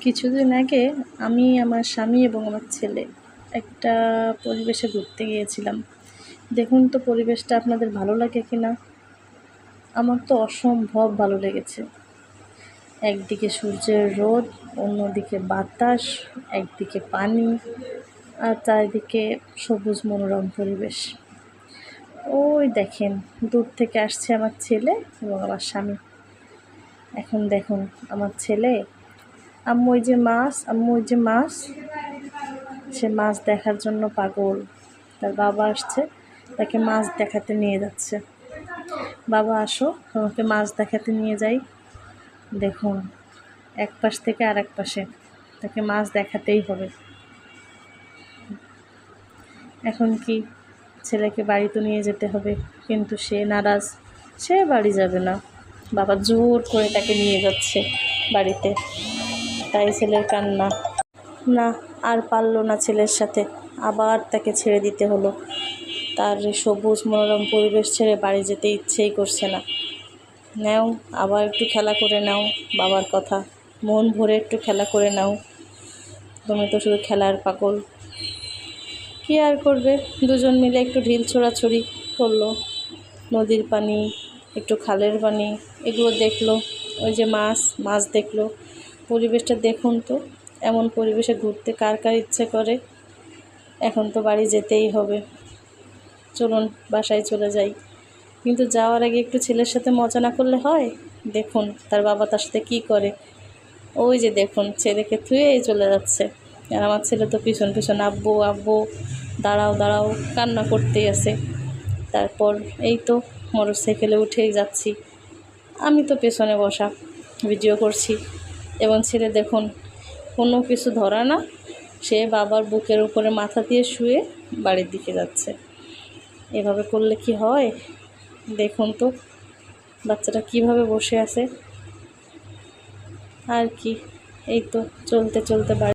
কিছুদিন আগে আমি আমার স্বামী এবং আমার ছেলে একটা পরিবেশে ঘুরতে গিয়েছিলাম। দেখুন তো পরিবেশটা আপনাদের ভালো লাগে কি না? আমার তো অসম্ভব ভালো লেগেছে। একদিকে সূর্যের রোদ, অন্যদিকে বাতাস, একদিকে পানি, আর চারিদিকে সবুজ মনোরম পরিবেশ। ওই দেখেন, দূর থেকে আসছে আমার ছেলে এবং আমার স্বামী। এখন দেখুন আমার ছেলে, আম্মু ওই যে মাছ, সে মাছ দেখার জন্য পাগল। তার বাবা আসছে, তাকে মাছ দেখাতে নিয়ে যাচ্ছে। বাবা আসো, তোমাকে মাছ দেখাতে নিয়ে যাই। দেখুন, এক পাশ থেকে আর এক পাশে তাকে মাছ দেখাতেই হবে। এখন কি, ছেলেকে বাড়ি তো নিয়ে যেতে হবে, কিন্তু সে নারাজ, সে বাড়ি যাবে না। বাবা জোর করে তাকে নিয়ে যাচ্ছে বাড়িতে, তাই ছেলের কান্না। না, আর পারল না ছেলের সাথে, আবার তাকে ছেড়ে দিতে হলো। তার সবুজ মনোরম পরিবেশ ছেড়ে বাড়ি যেতে ইচ্ছেই করছে না। নাও, আবার একটু খেলা করে নাও, বাবার কথা, মন ভরে একটু খেলা করে নাও, তুমি তো শুধু খেলার পাগল। কী আর করবে, দুজন মিলে একটু ঢিল ছোড়াছড়ি করলো। নদীর পানি, একটু খালের পানি, এগুলো দেখলো। ওই যে মাছ দেখলো। পরিবেশটা দেখুন তো, এমন পরিবেশে ঘুরতে কার কার ইচ্ছে করে। এখন তো বাড়ি যেতেই হবে, চলুন বাসায় চলে যাই। কিন্তু যাওয়ার আগে একটু ছেলের সাথে মজা না করলে হয়? দেখুন তার বাবা তার সাথে কী করে। ওই যে দেখুন, ছেলেকে থুয়েই চলে যাচ্ছে, আর আমার ছেলে তো পিছন পিছন আব্বু আব্বু, দাঁড়াও কান্না করতেই আছে। তারপর এই তো মোটরসাইকেলে উঠেই যাচ্ছি, আমি তো পেছনে বসা ভিডিও করছি, এবং ছেলে দেখুন কোনো কিছু ধরা না, সে বাবার বুকের উপরে মাথা দিয়ে শুয়ে বাড়ির দিকে যাচ্ছে। এভাবে করলে কি হয়? দেখুন তো বাচ্চাটা কিভাবে বসে আছে। আর কি, এই তো চলতে চলতে বাড়ি